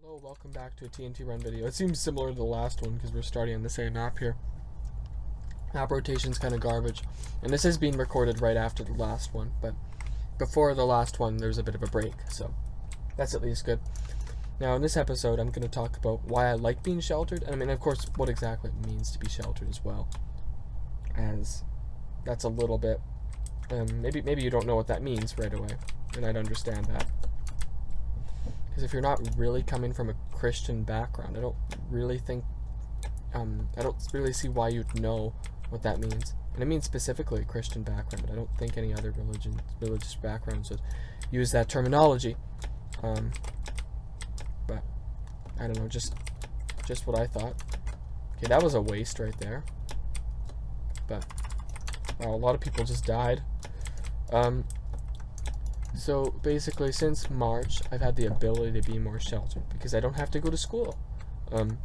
Hello, welcome back to a TNT Run video. It seems similar to the last one because we're starting on the same map here. Map rotation's kind of garbage. And this is being recorded right after the last one, but before the last one there's a bit of a break, so that's at least good. Now in this episode I'm going to talk about why I like being sheltered, and I mean of course what exactly it means to be sheltered as well, as that's a little bit, maybe you don't know what that means right away, and I'd understand that. Because if you're not really coming from a Christian background, I don't really see why you'd know what that means. And I mean specifically a Christian background, but I don't think any other religious backgrounds would use that terminology. But I don't know, just what I thought. Okay, that was a waste right there. But wow, a lot of people just died. So basically, since March, I've had the ability to be more sheltered because I don't have to go to school. You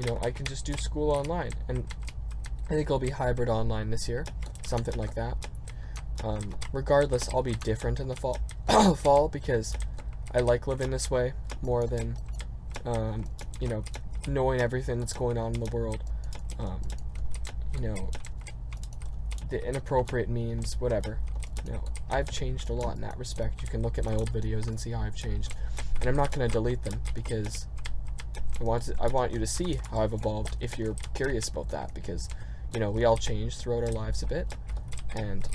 know, I can just do school online, and I think I'll be hybrid online this year, something like that. Regardless, I'll be different in the fall because I like living this way more than, you know, knowing everything that's going on in the world. You know, the inappropriate memes, whatever. You know, I've changed a lot in that respect. You can look at my old videos and see how I've changed, and I'm not going to delete them because I want you to see how I've evolved if you're curious about that, because you know we all change throughout our lives a bit, and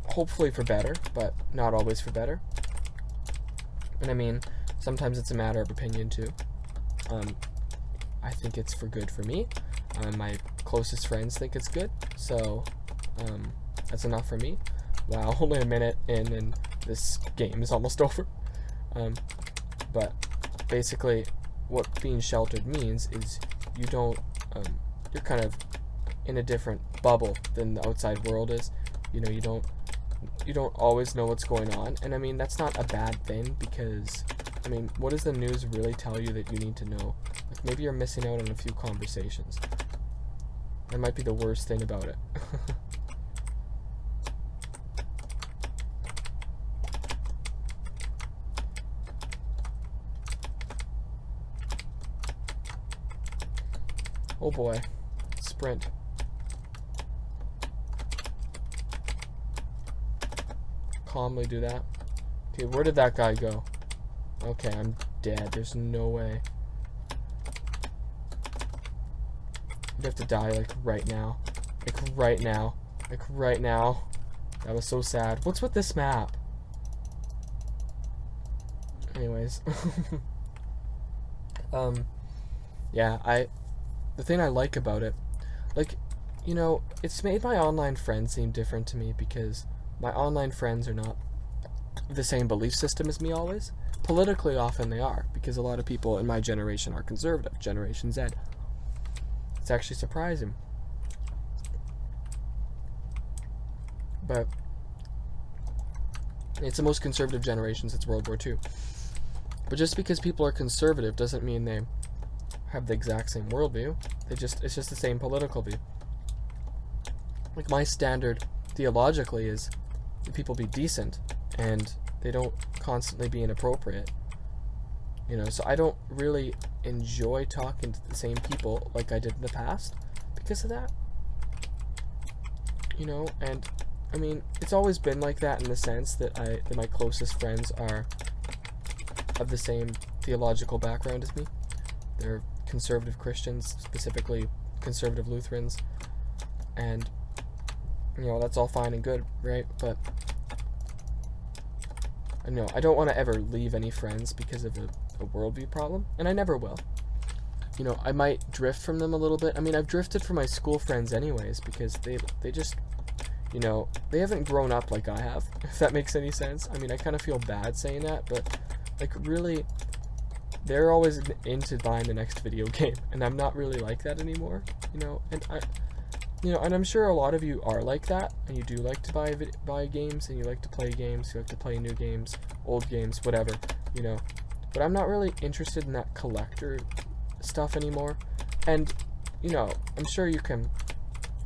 hopefully for better, but not always for better. And I mean, sometimes it's a matter of opinion too. I think it's for good for me. My closest friends think it's good, so that's enough for me. Wow, only a minute in and this game is almost over. But basically, what being sheltered means is you don't, you're kind of in a different bubble than the outside world is. You know, you don't always know what's going on, and I mean that's not a bad thing, because I mean, what does the news really tell you that you need to know? Like, maybe you're missing out on a few conversations. That might be the worst thing about it. Oh boy, sprint. Calmly do that. Okay, where did that guy go? Okay, I'm dead. There's no way. You'd have to die, like, right now. Like, right now. Like, right now. That was so sad. What's with this map? Anyways. Yeah, the thing I like about it, like, you know, it's made my online friends seem different to me because my online friends are not the same belief system as me always. Politically, often they are, because a lot of people in my generation are conservative, Generation Z. It's actually surprising. But it's the most conservative generation since World War II. But just because people are conservative doesn't mean they have the exact same worldview. It's just the same political view. Like, my standard theologically is that people be decent and they don't constantly be inappropriate. You know, so I don't really enjoy talking to the same people like I did in the past because of that. You know, and I mean, it's always been like that in the sense that my closest friends are of the same theological background as me. They're conservative Christians, specifically conservative Lutherans, and you know, that's all fine and good, right? But I know I don't want to ever leave any friends because of a worldview problem, and I never will. You know, I might drift from them a little bit. I mean, I've drifted from my school friends anyways because they just, you know, they haven't grown up like I have, if that makes any sense. I mean, I kind of feel bad saying that, but like, really, they're always into buying the next video game, and I'm not really like that anymore, you know. And and I'm sure a lot of you are like that, and you do like to buy games, and you like to play games, you like to play new games, old games, whatever, you know. But I'm not really interested in that collector stuff anymore. And you know, I'm sure you can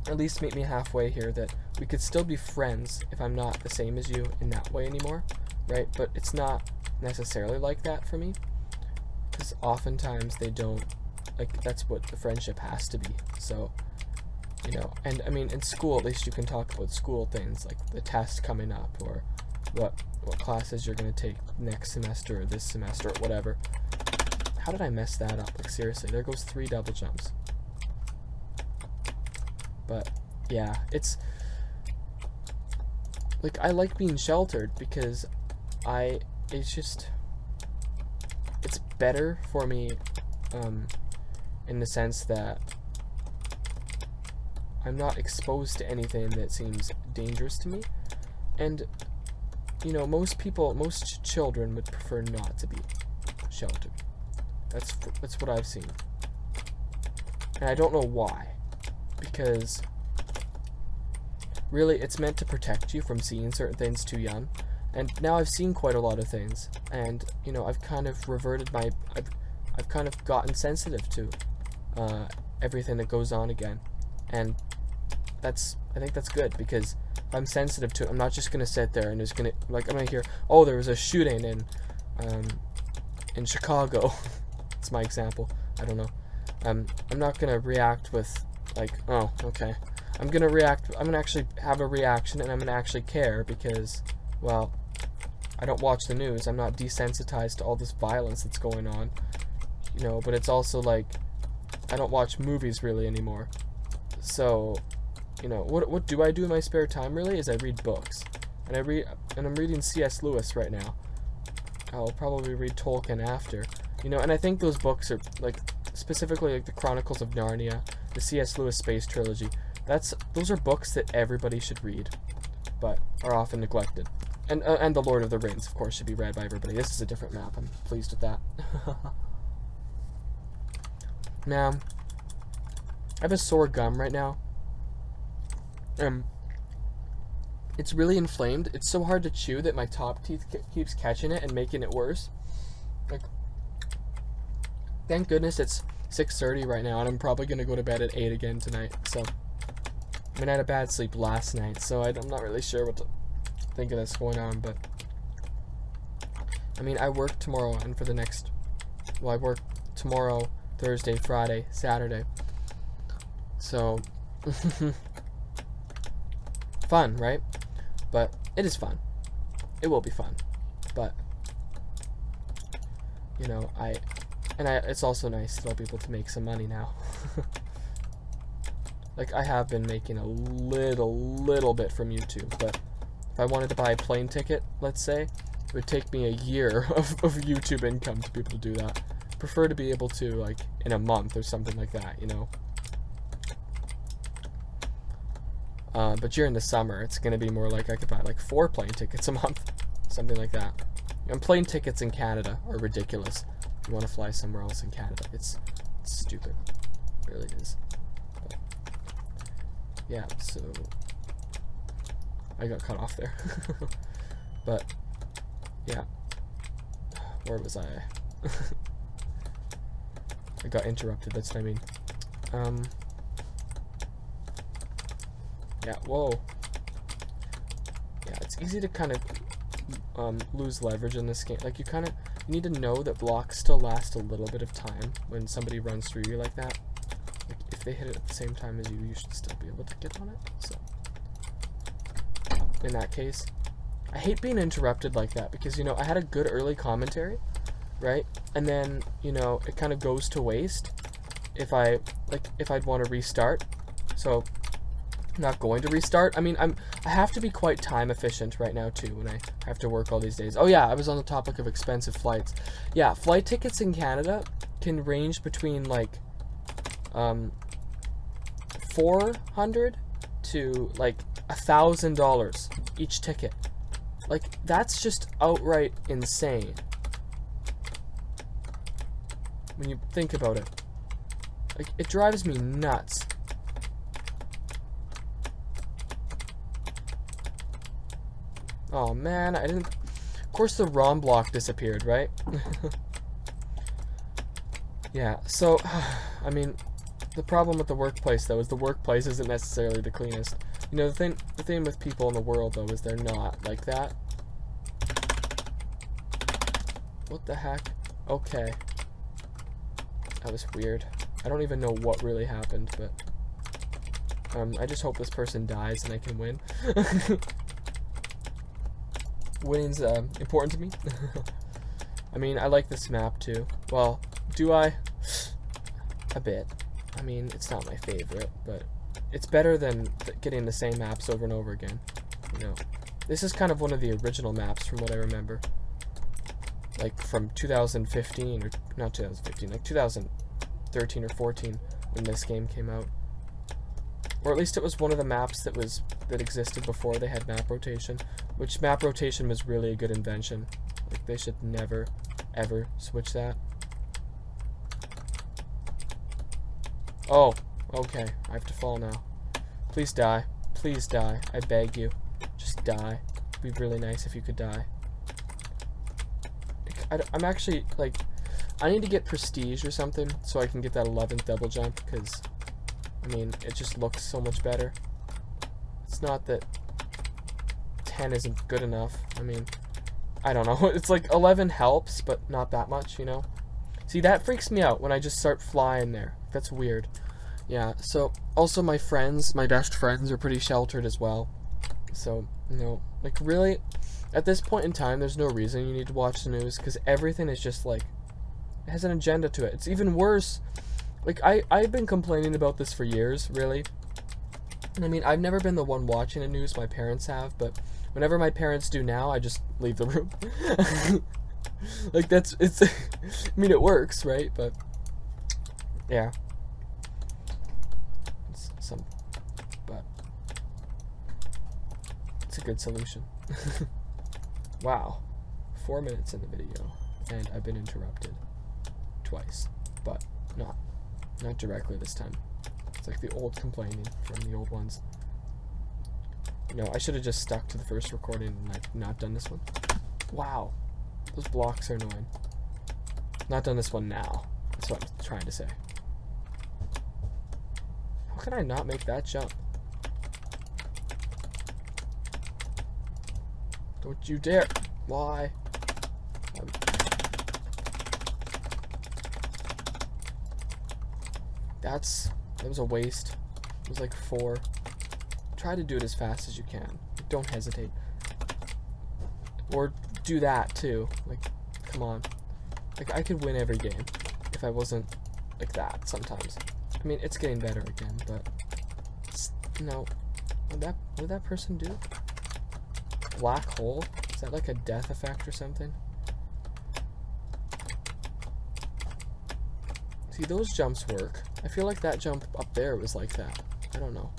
at least meet me halfway here, that we could still be friends if I'm not the same as you in that way anymore, right? But it's not necessarily like that for me. because oftentimes they don't, like, that's what the friendship has to be. So, you know, and I mean, in school, at least you can talk about school things, like the test coming up, or what classes you're going to take next semester, or this semester, or whatever. How did I mess that up? Like, seriously, there goes 3 double jumps. But, yeah, it's, like, I like being sheltered because it's better for me, in the sense that I'm not exposed to anything that seems dangerous to me. And, you know, most children would prefer not to be sheltered. That's what I've seen. And I don't know why. Because really it's meant to protect you from seeing certain things too young. And now I've seen quite a lot of things, and you know, I've kind of reverted I've kind of gotten sensitive to everything that goes on again. And I think that's good, because if I'm sensitive to it, I'm not just gonna sit there and just gonna, like, I'm gonna hear, oh, there was a shooting in Chicago. It's my example. I don't know. I'm not gonna react with, like, oh, okay. I'm gonna actually have a reaction, and I'm gonna actually care, because, well, I don't watch the news. I'm not desensitized to all this violence that's going on, you know. But it's also like, I don't watch movies really anymore. So, you know, what do I do in my spare time really is I read books, and I'm reading C.S. Lewis right now. I'll probably read Tolkien after, you know. And I think those books are, like, specifically like the Chronicles of Narnia, the C.S. Lewis space trilogy. Those are books that everybody should read, but are often neglected. And the Lord of the Rings, of course, should be read by everybody. This is a different map. I'm pleased with that. Now, I have a sore gum right now. It's really inflamed. It's so hard to chew that my top teeth keeps catching it and making it worse. Like, thank goodness it's 6:30 right now, and I'm probably gonna go to bed at 8 again tonight. So, I mean, I had a bad sleep last night, so I'm not really sure what to think of this going on, but I mean, I work tomorrow, and for the next, well, I work tomorrow, Thursday, Friday, Saturday, so fun, right? But it is fun. It will be fun, but you know, it's also nice that I'll be able to make some money now. Like, I have been making a little bit from YouTube, but if I wanted to buy a plane ticket, let's say, it would take me a year of YouTube income to be able to do that. I prefer to be able to, like, in a month or something like that, you know. But during the summer, it's going to be more like I could buy, like, 4 plane tickets a month, something like that. And plane tickets in Canada are ridiculous. If you want to fly somewhere else in Canada, it's stupid. It really is. But, yeah, so I got cut off there. But yeah, where was I? I got interrupted, that's what I mean. Yeah, whoa. Yeah, it's easy to kind of lose leverage in this game. Like, you need to know that blocks still last a little bit of time when somebody runs through you like that. Like, if they hit it at the same time as you, you should still be able to get on it. So, in that case, I hate being interrupted like that, because, you know, I had a good early commentary, right? And then, you know, it kind of goes to waste if I'd want to restart. So, I'm not going to restart. I mean, I have to be quite time efficient right now too when I have to work all these days. Oh yeah, I was on the topic of expensive flights. Yeah, flight tickets in Canada can range between like $400 to like $1,000 each ticket. Like, that's just outright insane when you think about it. Like, it drives me nuts. Oh man, I didn't. Of course, the ROM block disappeared, right? Yeah. So, I mean, the problem with the workplace though is the workplace isn't necessarily the cleanest. You know, the thing with people in the world though is they're not like that. What the heck? Okay. That was weird. I don't even know what really happened, but I just hope this person dies and I can win. Winning's important to me. I mean, I like this map too. Well, do I? A bit. I mean, it's not my favorite, but it's better than getting the same maps over and over again. You know, this is kind of one of the original maps from what I remember. Like from 2015, or not 2015, like 2013 or 14 when this game came out. Or at least it was one of the maps that existed before they had map rotation, which map rotation was really a good invention. Like they should never, ever switch that. Oh, okay, I have to fall now. Please die. Please die. I beg you. Just die. It'd be really nice if you could die. I'm actually, like, I need to get prestige or something so I can get that 11th double jump, because, I mean, it just looks so much better. It's not that 10 isn't good enough. I mean, I don't know. It's like 11 helps, but not that much, you know? See, that freaks me out when I just start flying there. That's weird. Yeah, so, also my friends, my best friends are pretty sheltered as well. So, you know, like, really, at this point in time, there's no reason you need to watch the news, because everything is just, like, it has an agenda to it. It's even worse. Like, I've been complaining about this for years, really. I mean, I've never been the one watching the news, my parents have, but whenever my parents do now, I just leave the room. Like, it's, I mean, it works, right? But, yeah. But, it's a good solution. Wow. 4 minutes in the video, and I've been interrupted twice, but not directly this time. It's like the old complaining from the old ones. You know, I should have just stuck to the first recording and like not done this one. Wow, those blocks are annoying. Not done this one now. That's what I'm trying to say. How can I not make that jump? Don't you dare! Why? That was a waste. It was like 4. Try to do it as fast as you can. Don't hesitate. Or do that too. Like, come on. Like, I could win every game if I wasn't like that sometimes. I mean, it's getting better again, but you know, what did that person do? Black hole? Is that like a death effect or something? See, those jumps work. I feel like that jump up there was like that. I don't know.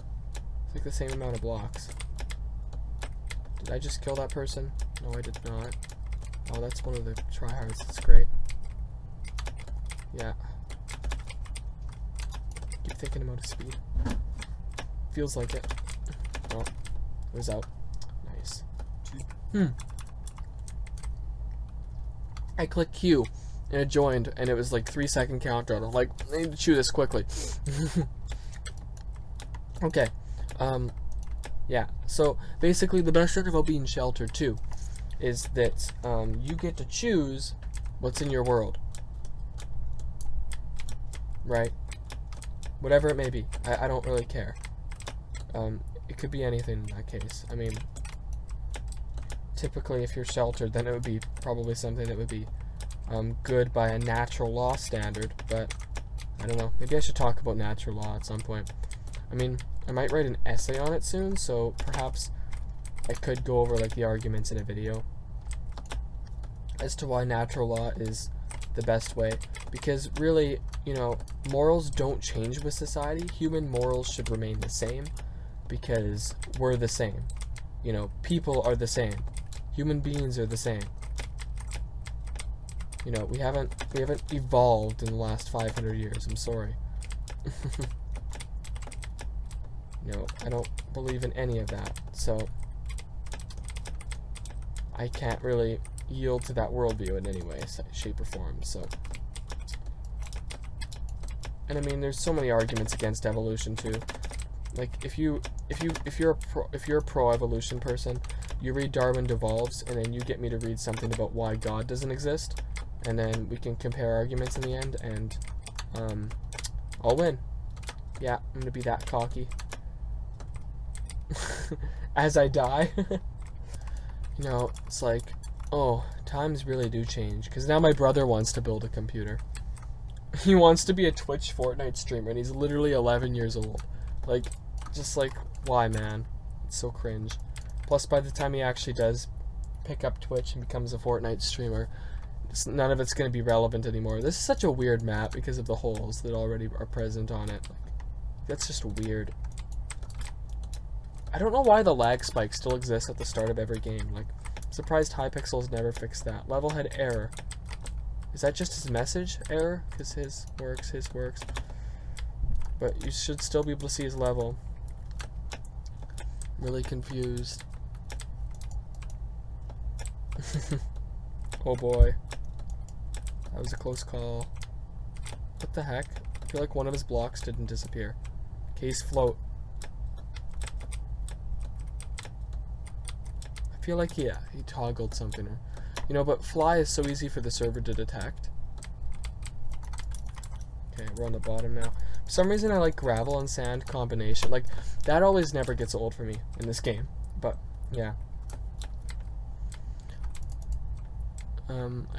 It's like the same amount of blocks. Did I just kill that person? No, I did not. Oh, that's one of the tryhards. That's great. Yeah. Keep thinking about his speed. Feels like it. Oh, it was out. Nice. I clicked Q. And it joined, and it was like 3-second countdown. I'm like, I need to chew this quickly. Okay. Yeah. So basically, the best thing about being sheltered too is that you get to choose what's in your world, right? Whatever it may be. I don't really care. It could be anything in that case. I mean, typically, if you're sheltered, then it would be probably something that would be good by a natural law standard, but I don't know. Maybe I should talk about natural law at some point. I mean, I might write an essay on it soon, so perhaps I could go over like the arguments in a video as to why natural law is the best way, because really, you know, morals don't change with society. Human morals should remain the same because we're the same. You know, people are the same. Human beings are the same. You know, we haven't evolved in the last 500 years. I'm sorry. No, I don't believe in any of that. So I can't really yield to that worldview in any way, shape, or form. So, and I mean, there's so many arguments against evolution too. Like, if you're a pro-evolution person, you read Darwin Devolves, and then you get me to read something about why God doesn't exist. And then we can compare arguments in the end, and I'll win. Yeah, I'm gonna be that cocky. As I die. You know, it's like, oh, times really do change. Because now my brother wants to build a computer. He wants to be a Twitch Fortnite streamer, and he's literally 11 years old. Like, just like, why, man? It's so cringe. Plus, by the time he actually does pick up Twitch and becomes a Fortnite streamer, none of it's going to be relevant anymore. This is such a weird map because of the holes that already are present on it. Like, that's just weird. I don't know why the lag spike still exists at the start of every game. Like, I'm surprised Hypixel's never fixed that. Level head error. Is that just his message error? Because his works. But you should still be able to see his level. I'm really confused. Oh boy. That was a close call. What the heck? I feel like one of his blocks didn't disappear. Case float. I feel like he toggled something. You know, but fly is so easy for the server to detect. Okay, we're on the bottom now. For some reason I like gravel and sand combination. Like, that always never gets old for me in this game. But, yeah.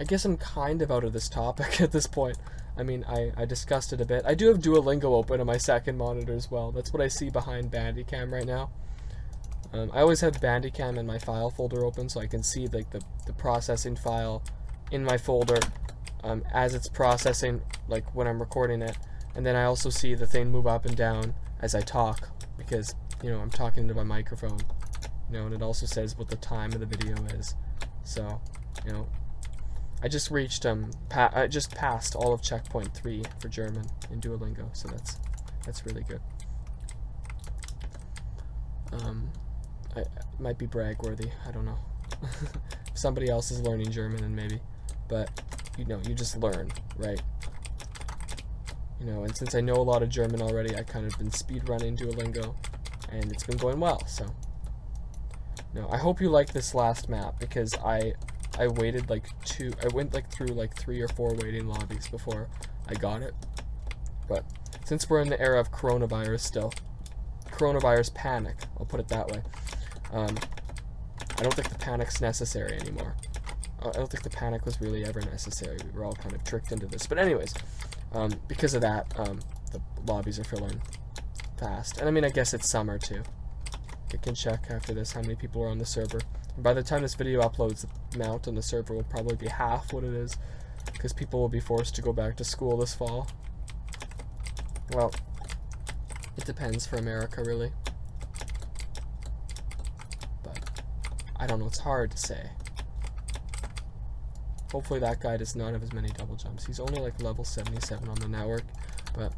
I guess I'm kind of out of this topic at this point. I mean, I discussed it a bit. I do have Duolingo open on my second monitor as well. That's what I see behind Bandicam right now. I always have Bandicam in my file folder open so I can see like the processing file in my folder as it's processing, like when I'm recording it. And then I also see the thing move up and down as I talk because, you know, I'm talking into my microphone. You know, and it also says what the time of the video is. So, you know, I just reached I just passed all of checkpoint 3 for German in Duolingo, so that's really good. It might be brag-worthy, I don't know. If somebody else is learning German, then maybe. But, you know, you just learn, right? You know, and since I know a lot of German already, I kind of been speedrunning Duolingo, and it's been going well, so. No, I hope you like this last map, because I waited like I went like through like 3 or 4 waiting lobbies before I got it. But, since we're in the era of coronavirus still, coronavirus panic, I'll put it that way. I don't think the panic's necessary anymore. I don't think the panic was really ever necessary. We were all kind of tricked into this. But anyways, because of that, the lobbies are filling fast. And I mean, I guess it's summer too. I can check after this how many people are on the server. And by the time this video uploads, the amount on the server will probably be half what it is, because people will be forced to go back to school this fall. Well, it depends for America, really. But, I don't know, it's hard to say. Hopefully that guy does not have as many double jumps. He's only like level 77 on the network, but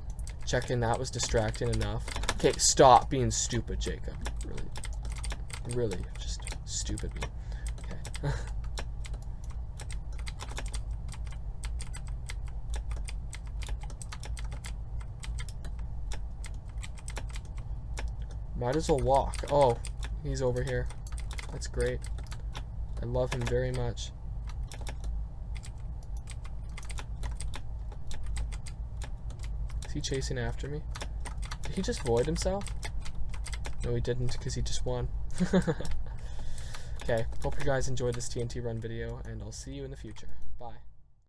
checking that was distracting enough. Okay, stop being stupid, Jacob. Really, just stupid me. Okay. Might as well walk. Oh, he's over here. That's great. I love him very much. Is he chasing after me? Did he just void himself? No, he didn't, because he just won. Okay, hope you guys enjoyed this TNT Run video, and I'll see you in the future.